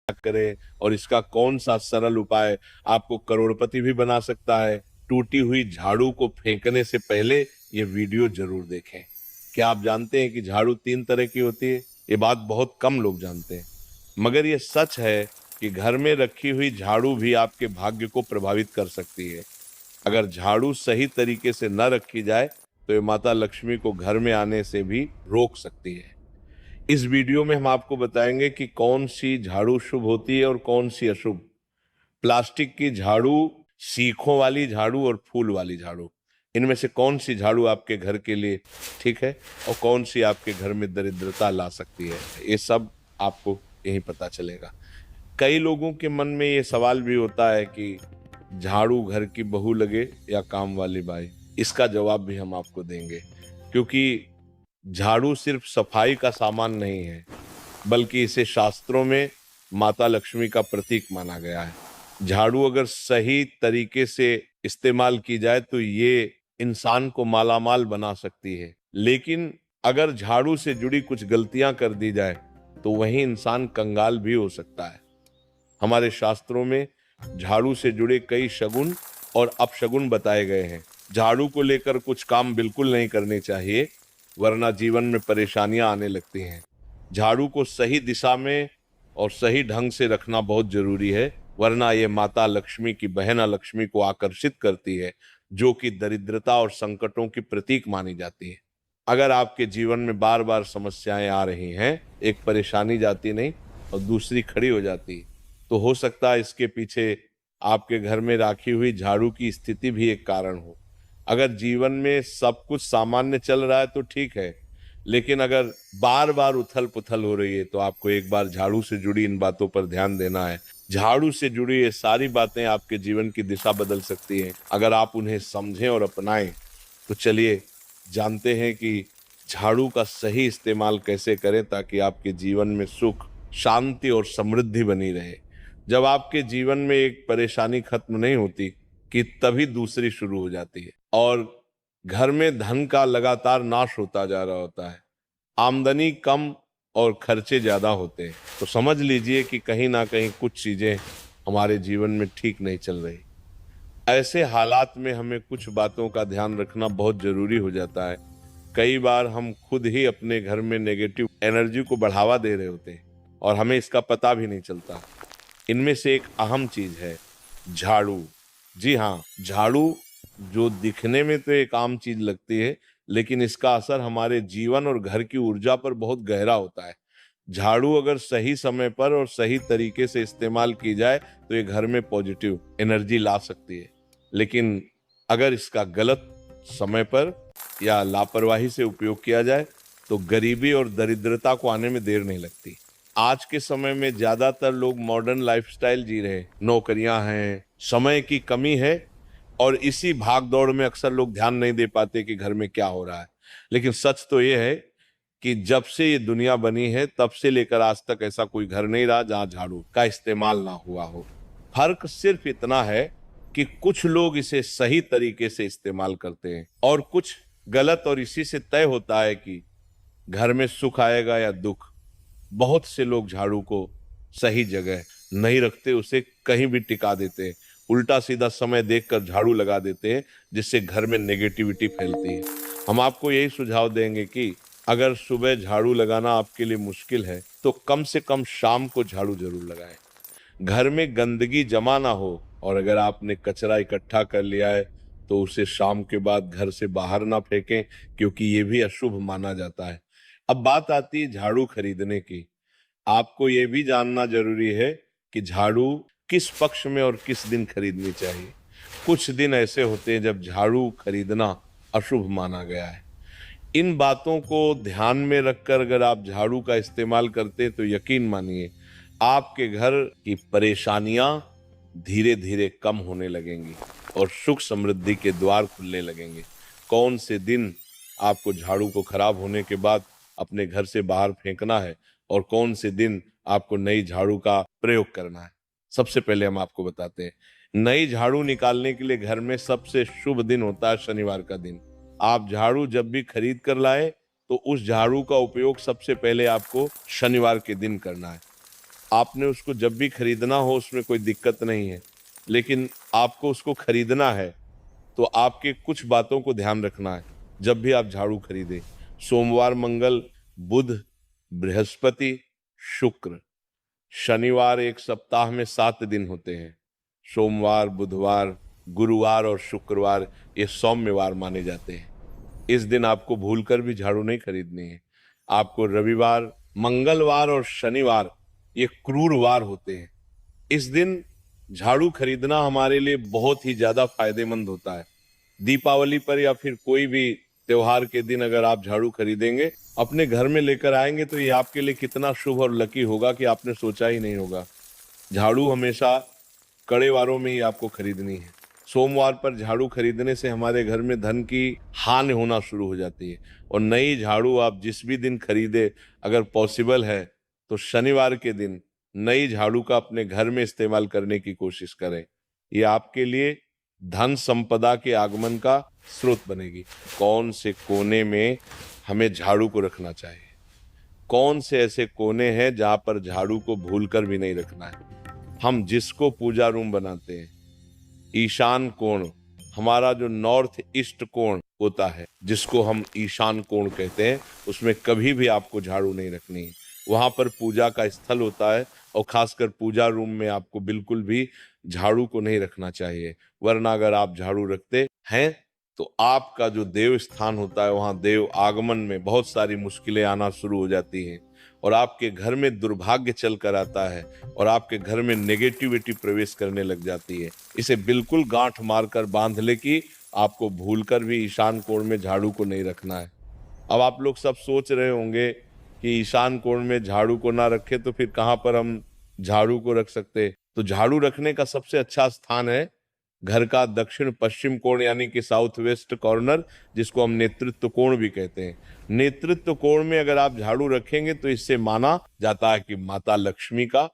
करें और इसका कौन सा सरल उपाय आपको करोड़पति भी बना सकता है। टूटी हुई झाड़ू को फेंकने से पहले ये वीडियो जरूर देखें। क्या आप जानते हैं कि झाड़ू 3 तरह की होती है? ये बात बहुत कम लोग जानते हैं, मगर ये सच है कि घर में रखी हुई झाड़ू भी आपके भाग्य को प्रभावित कर सकती है। अगर झाड़ू सही तरीके से न रखी जाए तो ये माता लक्ष्मी को घर में आने से भी रोक सकती है। इस वीडियो में हम आपको बताएंगे कि कौन सी झाड़ू शुभ होती है और कौन सी अशुभ। प्लास्टिक की झाड़ू, सीखों वाली झाड़ू और फूल वाली झाड़ू, इनमें से कौन सी झाड़ू आपके घर के लिए ठीक है और कौन सी आपके घर में दरिद्रता ला सकती है, ये सब आपको यहीं पता चलेगा। कई लोगों के मन में ये सवाल भी होता है कि झाड़ू घर की बहू लगे या काम वाली बाई। इसका जवाब भी हम आपको देंगे, क्योंकि झाड़ू सिर्फ सफाई का सामान नहीं है, बल्कि इसे शास्त्रों में माता लक्ष्मी का प्रतीक माना गया है। झाड़ू अगर सही तरीके से इस्तेमाल की जाए तो ये इंसान को मालामाल बना सकती है, लेकिन अगर झाड़ू से जुड़ी कुछ गलतियां कर दी जाए तो वही इंसान कंगाल भी हो सकता है। हमारे शास्त्रों में झाड़ू से जुड़े कई शगुन और अपशगुन बताए गए हैं। झाड़ू को लेकर कुछ काम बिल्कुल नहीं करने चाहिए, वरना जीवन में परेशानियां आने लगती हैं। झाड़ू को सही दिशा में और सही ढंग से रखना बहुत जरूरी है, वरना ये माता लक्ष्मी की बहना लक्ष्मी को आकर्षित करती है, जो कि दरिद्रता और संकटों की प्रतीक मानी जाती है। अगर आपके जीवन में बार बार समस्याएं आ रही हैं, एक परेशानी जाती नहीं और दूसरी खड़ी हो जाती, तो हो सकता है इसके पीछे आपके घर में राखी हुई झाड़ू की स्थिति भी एक कारण हो। अगर जीवन में सब कुछ सामान्य चल रहा है तो ठीक है, लेकिन अगर बार बार उथल पुथल हो रही है तो आपको एक बार झाड़ू से जुड़ी इन बातों पर ध्यान देना है। झाड़ू से जुड़ी ये सारी बातें आपके जीवन की दिशा बदल सकती हैं अगर आप उन्हें समझें और अपनाएं। तो चलिए जानते हैं कि झाड़ू का सही इस्तेमाल कैसे करें ताकि आपके जीवन में सुख, शांति और समृद्धि बनी रहे। जब आपके जीवन में एक परेशानी खत्म नहीं होती कि तभी दूसरी शुरू हो जाती है और घर में धन का लगातार नाश होता जा रहा होता है, आमदनी कम और खर्चे ज्यादा होते हैं, तो समझ लीजिए कि कहीं ना कहीं कुछ चीजें हमारे जीवन में ठीक नहीं चल रही। ऐसे हालात में हमें कुछ बातों का ध्यान रखना बहुत जरूरी हो जाता है। कई बार हम खुद ही अपने घर में नेगेटिव एनर्जी को बढ़ावा दे रहे होते हैं और हमें इसका पता भी नहीं चलता। इनमें से एक अहम चीज है झाड़ू। जी हाँ, झाड़ू जो दिखने में तो एक आम चीज लगती है, लेकिन इसका असर हमारे जीवन और घर की ऊर्जा पर बहुत गहरा होता है। झाड़ू अगर सही समय पर और सही तरीके से इस्तेमाल की जाए तो ये घर में पॉजिटिव एनर्जी ला सकती है, लेकिन अगर इसका गलत समय पर या लापरवाही से उपयोग किया जाए तो गरीबी और दरिद्रता को आने में देर नहीं लगती। आज के समय में ज्यादातर लोग मॉडर्न लाइफस्टाइल जी रहे हैं, नौकरियां हैं, समय की कमी है और इसी भाग दौड़ में अक्सर लोग ध्यान नहीं दे पाते कि घर में क्या हो रहा है। लेकिन सच तो ये है कि जब से ये दुनिया बनी है तब से लेकर आज तक ऐसा कोई घर नहीं रहा जहां झाड़ू का इस्तेमाल ना हुआ हो। फर्क सिर्फ इतना है कि कुछ लोग इसे सही तरीके से इस्तेमाल करते हैं और कुछ गलत, और इसी से तय होता है कि घर में सुख आएगा या दुख। बहुत से लोग झाड़ू को सही जगह नहीं रखते, उसे कहीं भी टिका देते हैं, उल्टा सीधा समय देखकर झाड़ू लगा देते हैं, जिससे घर में नेगेटिविटी फैलती है। हम आपको यही सुझाव देंगे कि अगर सुबह झाड़ू लगाना आपके लिए मुश्किल है तो कम से कम शाम को झाड़ू जरूर लगाएं। घर में गंदगी जमा ना हो, और अगर आपने कचरा इकट्ठा कर लिया है तो उसे शाम के बाद घर से बाहर ना फेंकें, क्योंकि ये भी अशुभ माना जाता है। अब बात आती है झाड़ू खरीदने की। आपको ये भी जानना जरूरी है कि झाड़ू किस पक्ष में और किस दिन खरीदनी चाहिए। कुछ दिन ऐसे होते हैं जब झाड़ू खरीदना अशुभ माना गया है। इन बातों को ध्यान में रखकर अगर आप झाड़ू का इस्तेमाल करते हैं तो यकीन मानिए आपके घर की परेशानियां धीरे धीरे कम होने लगेंगी और सुख समृद्धि के द्वार खुलने लगेंगे। कौन से दिन आपको झाड़ू को खराब होने के बाद अपने घर से बाहर फेंकना है और कौन से दिन आपको नई झाड़ू का प्रयोग करना है, सबसे पहले हम आपको बताते हैं। नई झाड़ू निकालने के लिए घर में सबसे शुभ दिन होता है शनिवार का दिन। आप झाड़ू जब भी खरीद कर लाए तो उस झाड़ू का उपयोग सबसे पहले आपको शनिवार के दिन करना है। आपने उसको जब भी खरीदना हो उसमें कोई दिक्कत नहीं है, लेकिन आपको उसको खरीदना है तो आपके कुछ बातों को ध्यान रखना है जब भी आप झाड़ू खरीदें। सोमवार, मंगल, बुध, बृहस्पति, शुक्र, शनिवार एक सप्ताह में 7 दिन होते हैं। सोमवार, बुधवार, गुरुवार और शुक्रवार ये सौम्यवार माने जाते हैं। इस दिन आपको भूलकर भी झाड़ू नहीं खरीदनी है। आपको रविवार, मंगलवार और शनिवार ये क्रूर वार होते हैं। इस दिन झाड़ू खरीदना हमारे लिए बहुत ही ज्यादा फायदेमंद होता है। दीपावली पर या फिर कोई भी त्योहार के दिन अगर आप झाड़ू खरीदेंगे, अपने घर में लेकर आएंगे तो ये आपके लिए कितना शुभ और लकी होगा कि आपने सोचा ही नहीं होगा। झाड़ू हमेशा कड़े वारों में ही आपको खरीदनी है। सोमवार पर झाड़ू खरीदने से हमारे घर में धन की हानि होना शुरू हो जाती है। और नई झाड़ू आप जिस भी दिन खरीदे, अगर पॉसिबल है तो शनिवार के दिन नई झाड़ू का अपने घर में इस्तेमाल करने की कोशिश करें। ये आपके लिए धन संपदा के आगमन का स्रोत बनेगी। कौन से कोने में हमें झाड़ू को रखना चाहिए, कौन से ऐसे कोने हैं जहां पर झाड़ू को भूलकर भी नहीं रखना है। हम जिसको पूजा रूम बनाते हैं, ईशान कोण, हमारा जो नॉर्थ ईस्ट कोण होता है जिसको हम ईशान कोण कहते हैं, उसमें कभी भी आपको झाड़ू नहीं रखनी है। वहां पर पूजा का स्थल होता है और खासकर पूजा रूम में आपको बिल्कुल भी झाड़ू को नहीं रखना चाहिए। वरना अगर आप झाड़ू रखते हैं तो आपका जो देव स्थान होता है वहां देव आगमन में बहुत सारी मुश्किलें आना शुरू हो जाती हैं और आपके घर में दुर्भाग्य चल कर आता है और आपके घर में नेगेटिविटी प्रवेश करने लग जाती है। इसे बिल्कुल गांठ मारकर बांध ले कि आपको भूलकर भी ईशान कोण में झाड़ू को नहीं रखना है। अब आप लोग सब सोच रहे होंगे कि ईशान कोण में झाड़ू को ना रखे तो फिर कहां पर हम झाड़ू को रख सकते। तो झाड़ू रखने का सबसे अच्छा स्थान है घर का दक्षिण पश्चिम कोण यानी कि साउथ वेस्ट कॉर्नर, जिसको हम नेतृत्व कोण भी कहते हैं। नेतृत्व कोण में अगर आप झाड़ू रखेंगे तो इससे माना जाता है कि माता लक्ष्मी का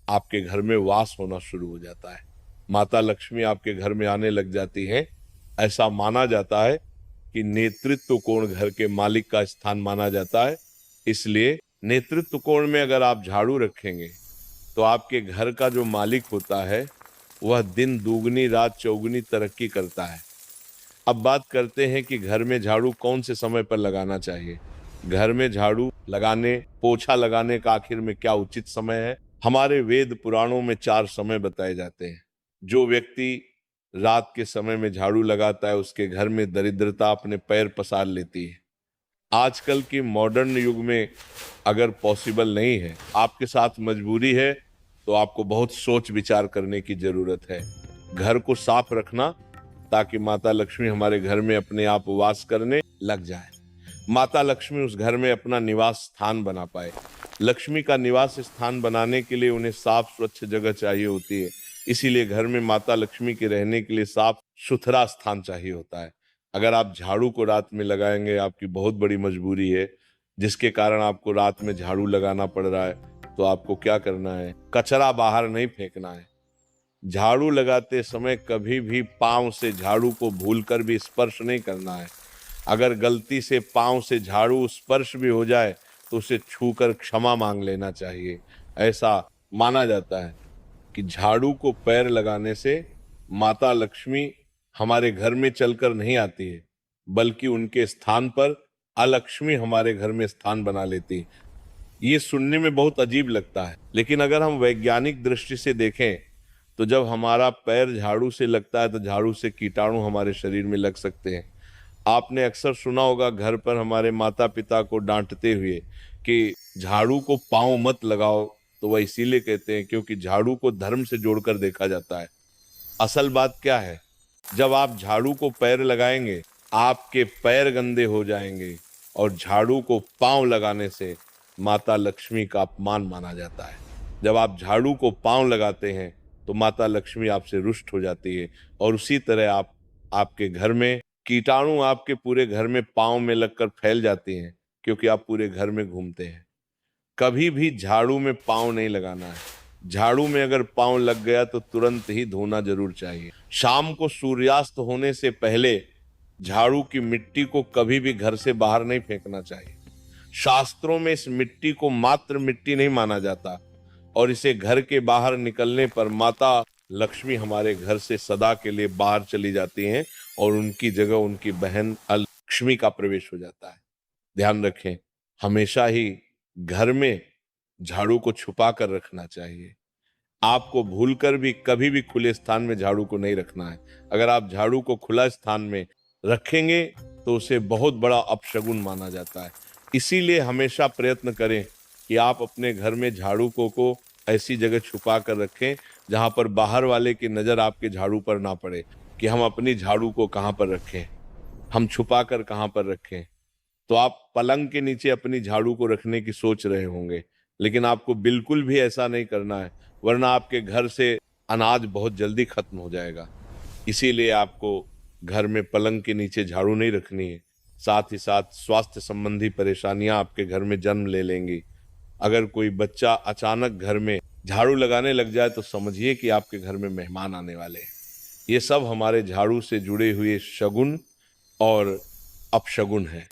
आपके घर में वास होना शुरू हो जाता है। माता लक्ष्मी आपके घर में आने लग जाती है। ऐसा माना जाता है कि नेतृत्व कोण घर के मालिक का स्थान माना जाता है। इसलिए नेतृत्व कोण में अगर आप झाड़ू रखेंगे तो आपके घर का जो मालिक होता है वह दिन दुगनी रात चौगुनी तरक्की करता है। अब बात करते हैं कि घर में झाड़ू कौन से समय पर लगाना चाहिए। घर में झाड़ू लगाने, पोछा लगाने का आखिर में क्या उचित समय है। हमारे वेद पुराणों में 4 समय बताए जाते हैं। जो व्यक्ति रात के समय में झाड़ू लगाता है उसके घर में दरिद्रता अपने पैर पसार लेती है। आजकल की मॉडर्न युग में अगर पॉसिबल नहीं है, आपके साथ मजबूरी है, तो आपको बहुत सोच विचार करने की जरूरत है। घर को साफ रखना ताकि माता लक्ष्मी हमारे घर में अपने आप वास करने लग जाए। माता लक्ष्मी उस घर में अपना निवास स्थान बना पाए। लक्ष्मी का निवास स्थान बनाने के लिए उन्हें साफ स्वच्छ जगह चाहिए होती है। इसीलिए घर में माता लक्ष्मी के रहने के लिए साफ सुथरा स्थान चाहिए होता है। अगर आप झाड़ू को रात में लगाएंगे, आपकी बहुत बड़ी मजबूरी है जिसके कारण आपको रात में झाड़ू लगाना पड़ रहा है, तो आपको क्या करना है, कचरा बाहर नहीं फेंकना है। झाड़ू लगाते समय कभी भी पांव से झाड़ू को भूलकर भी स्पर्श नहीं करना है। अगर गलती से पांव से झाड़ू स्पर्श भी हो जाए तो उसे छूकर क्षमा मांग लेना चाहिए। ऐसा माना जाता है कि झाड़ू को पैर लगाने से माता लक्ष्मी हमारे घर में चलकर नहीं आती है, बल्कि उनके स्थान पर अलक्ष्मी हमारे घर में स्थान बना लेती है। ये सुनने में बहुत अजीब लगता है, लेकिन अगर हम वैज्ञानिक दृष्टि से देखें तो जब हमारा पैर झाड़ू से लगता है तो झाड़ू से कीटाणु हमारे शरीर में लग सकते हैं। आपने अक्सर सुना होगा घर पर हमारे माता पिता को डांटते हुए कि झाड़ू को पांव मत लगाओ, तो वह इसीलिए कहते हैं क्योंकि झाड़ू को धर्म से जोड़कर देखा जाता है। असल बात क्या है, जब आप झाड़ू को पैर लगाएंगे आपके पैर गंदे हो जाएंगे और झाड़ू को पांव लगाने से माता लक्ष्मी का अपमान माना जाता है। जब आप झाड़ू को पांव लगाते हैं तो माता लक्ष्मी आपसे रुष्ट हो जाती है और उसी तरह आपके घर में कीटाणु आपके पूरे घर में पांव में लगकर फैल जाती हैं क्योंकि आप पूरे घर में घूमते हैं। कभी भी झाड़ू में पांव नहीं लगाना है। झाड़ू में अगर पांव लग गया तो तुरंत ही धोना जरूर चाहिए। शाम को सूर्यास्त होने से पहले झाड़ू की मिट्टी को कभी भी घर से बाहर नहीं फेंकना चाहिए। शास्त्रों में इस मिट्टी को मात्र मिट्टी नहीं माना जाता और इसे घर के बाहर निकलने पर माता लक्ष्मी हमारे घर से सदा के लिए बाहर चली जाती हैं और उनकी जगह उनकी बहन लक्ष्मी का प्रवेश हो जाता है। ध्यान रखें, हमेशा ही घर में झाड़ू को छुपा कर रखना चाहिए। आपको भूलकर भी कभी भी खुले स्थान में झाड़ू को नहीं रखना है। अगर आप झाड़ू को खुला स्थान में रखेंगे तो उसे बहुत बड़ा अपशगुन माना जाता है। इसीलिए हमेशा प्रयत्न करें कि आप अपने घर में झाड़ू को ऐसी जगह छुपा कर रखें जहां पर बाहर वाले की नजर आपके झाड़ू पर ना पड़े कि हम अपनी झाड़ू को कहां पर रखें, हम छुपा कर कहां पर रखें। तो आप पलंग के नीचे अपनी झाड़ू को रखने की सोच रहे होंगे, लेकिन आपको बिल्कुल भी ऐसा नहीं करना है, वरना आपके घर से अनाज बहुत जल्दी खत्म हो जाएगा। इसीलिए आपको घर में पलंग के नीचे झाड़ू नहीं रखनी है। साथ ही साथ स्वास्थ्य संबंधी परेशानियां आपके घर में जन्म ले लेंगी। अगर कोई बच्चा अचानक घर में झाड़ू लगाने लग जाए तो समझिए कि आपके घर में मेहमान आने वाले हैं। ये सब हमारे झाड़ू से जुड़े हुए शगुन और अपशगुन है।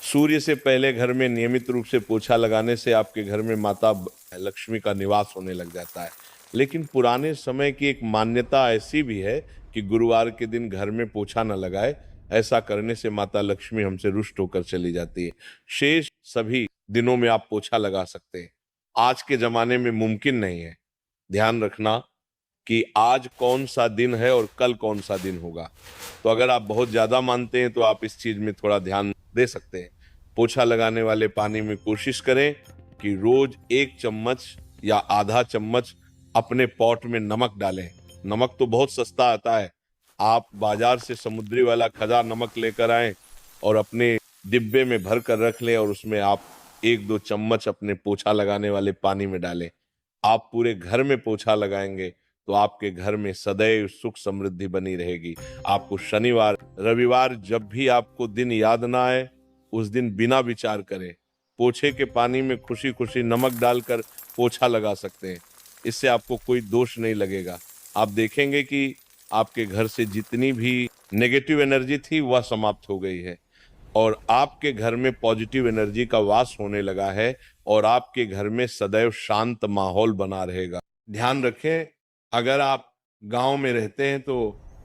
सूर्य से पहले घर में नियमित रूप से पोछा लगाने से आपके घर में माता लक्ष्मी का निवास होने लग जाता है। लेकिन पुराने समय की एक मान्यता ऐसी भी है कि गुरुवार के दिन घर में पोछा न लगाए, ऐसा करने से माता लक्ष्मी हमसे रुष्ट होकर चली जाती है। शेष सभी दिनों में आप पोछा लगा सकते हैं। आज के जमाने में मुमकिन नहीं है। ध्यान रखना कि आज कौन सा दिन है और कल कौन सा दिन होगा। तो अगर आप बहुत ज्यादा मानते हैं तो आप इस चीज में थोड़ा ध्यान दे सकते हैं। पोछा लगाने वाले पानी में कोशिश करें कि रोज 1 चम्मच या आधा चम्मच अपने पॉट में नमक डालें। नमक तो बहुत सस्ता आता है, आप बाजार से समुद्री वाला खजा नमक लेकर आएं और अपने डिब्बे में भर कर रख लें और उसमें आप 1-2 चम्मच अपने पोछा लगाने वाले पानी में डालें। आप पूरे घर में पोछा लगाएंगे तो आपके घर में सदैव सुख समृद्धि बनी रहेगी। आपको शनिवार रविवार जब भी आपको दिन याद ना आए, उस दिन बिना विचार करे पोछे के पानी में खुशी खुशी नमक डालकर पोछा लगा सकते हैं। इससे आपको कोई दोष नहीं लगेगा। आप देखेंगे कि आपके घर से जितनी भी नेगेटिव एनर्जी थी वह समाप्त हो गई है और आपके घर में पॉजिटिव एनर्जी का वास होने लगा है और आपके घर में सदैव शांत माहौल बना रहेगा। ध्यान रखें, अगर आप गांव में रहते हैं तो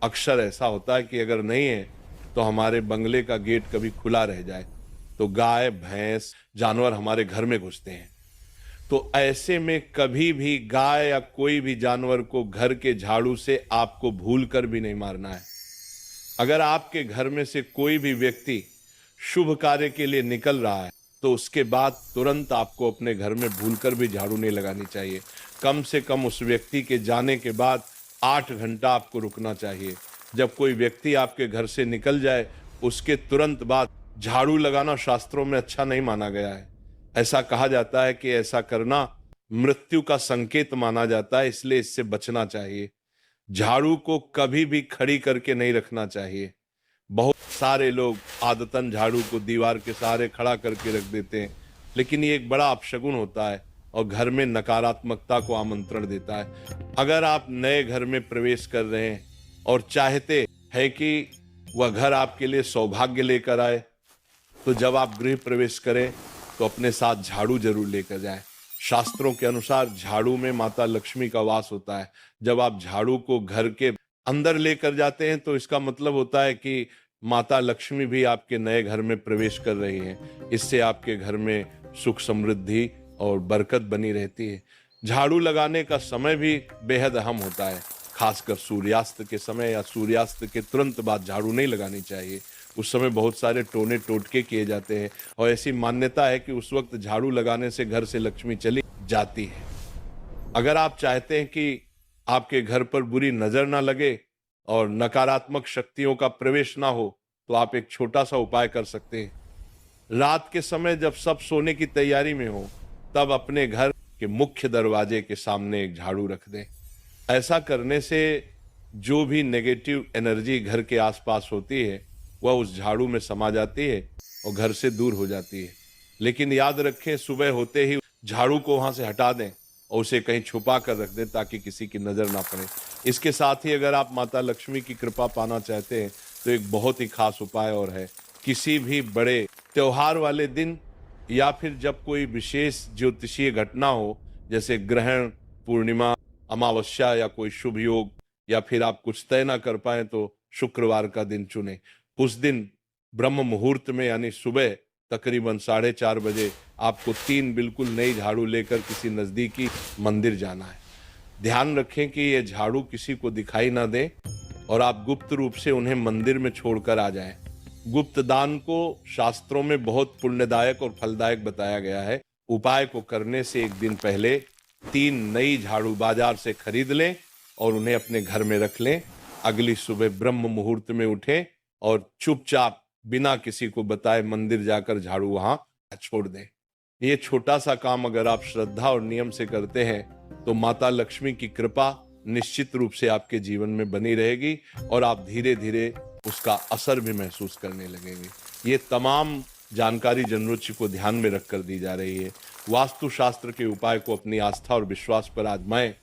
अक्सर ऐसा होता है कि अगर नहीं है तो हमारे बंगले का गेट कभी खुला रह जाए तो गाय भैंस जानवर हमारे घर में घुसते हैं। तो ऐसे में कभी भी गाय या कोई भी जानवर को घर के झाड़ू से आपको भूल कर भी नहीं मारना है। अगर आपके घर में से कोई भी व्यक्ति शुभ कार्य के लिए निकल रहा है तो उसके बाद तुरंत आपको अपने घर में भूलकर भी झाड़ू नहीं लगानी चाहिए। कम से कम उस व्यक्ति के जाने के बाद 8 घंटा आपको रुकना चाहिए। जब कोई व्यक्ति आपके घर से निकल जाए उसके तुरंत बाद झाड़ू लगाना शास्त्रों में अच्छा नहीं माना गया है। ऐसा कहा जाता है कि ऐसा करना मृत्यु का संकेत माना जाता है, इसलिए इससे बचना चाहिए। झाड़ू को कभी भी खड़ी करके नहीं रखना चाहिए। बहुत सारे लोग आदतन झाड़ू को दीवार के सहारे खड़ा करके रख देते हैं, लेकिन ये एक बड़ा अपशगुन होता है और घर में नकारात्मकता को आमंत्रण देता है। अगर आप नए घर में प्रवेश कर रहे हैं और चाहते हैं कि वह घर आपके लिए सौभाग्य लेकर आए, तो जब आप गृह प्रवेश करें तो अपने साथ झाड़ू जरूर लेकर जाएं। शास्त्रों के अनुसार झाड़ू में माता लक्ष्मी का वास होता है। जब आप झाड़ू को घर के अंदर लेकर जाते हैं तो इसका मतलब होता है कि माता लक्ष्मी भी आपके नए घर में प्रवेश कर रही हैं। इससे आपके घर में सुख समृद्धि और बरकत बनी रहती है। झाड़ू लगाने का समय भी बेहद अहम होता है, खासकर सूर्यास्त के समय या सूर्यास्त के तुरंत बाद झाड़ू नहीं लगानी चाहिए। उस समय बहुत सारे टोने टोटके किए जाते हैं और ऐसी मान्यता है कि उस वक्त झाड़ू लगाने से घर से लक्ष्मी चली जाती है। अगर आप चाहते हैं कि आपके घर पर बुरी नजर ना लगे और नकारात्मक शक्तियों का प्रवेश ना हो, तो आप एक छोटा सा उपाय कर सकते हैं। रात के समय जब सब सोने की तैयारी में हो, तब अपने घर के मुख्य दरवाजे के सामने एक झाड़ू रख दें। ऐसा करने से जो भी नेगेटिव एनर्जी घर के आसपास होती है वह उस झाड़ू में समा जाती है और घर से दूर हो जाती है। लेकिन याद रखें, सुबह होते ही झाड़ू को वहां से हटा दें और उसे कहीं छुपा कर रख दें ताकि किसी की नजर ना पड़े। इसके साथ ही अगर आप माता लक्ष्मी की कृपा पाना चाहते हैं तो एक बहुत ही खास उपाय और है। किसी भी बड़े त्योहार वाले दिन या फिर जब कोई विशेष ज्योतिषीय घटना हो, जैसे ग्रहण, पूर्णिमा, अमावस्या या कोई शुभ योग, या फिर आप कुछ तय ना कर पाए तो शुक्रवार का दिन चुने। उस दिन ब्रह्म मुहूर्त में यानी सुबह तकरीबन 4:30 बजे आपको 3 बिल्कुल नई झाड़ू लेकर किसी नजदीकी मंदिर जाना है। ध्यान रखें कि ये झाड़ू किसी को दिखाई ना दे और आप गुप्त रूप से उन्हें मंदिर में छोड़कर आ जाएं। गुप्त दान को शास्त्रों में बहुत पुण्यदायक और फलदायक बताया गया है। उपाय को करने से एक दिन पहले 3 नई झाड़ू बाजार से खरीद लें और उन्हें अपने घर में रख लें। अगली सुबह ब्रह्म मुहूर्त में उठें और चुपचाप बिना किसी को बताए मंदिर जाकर झाड़ू वहां छोड़ दें। ये छोटा सा काम अगर आप श्रद्धा और नियम से करते हैं तो माता लक्ष्मी की कृपा निश्चित रूप से आपके जीवन में बनी रहेगी और आप धीरे धीरे उसका असर भी महसूस करने लगेंगे। ये तमाम जानकारी जनरुचि को ध्यान में रखकर दी जा रही है। वास्तु शास्त्र के उपाय को अपनी आस्था और विश्वास पर आजमाएं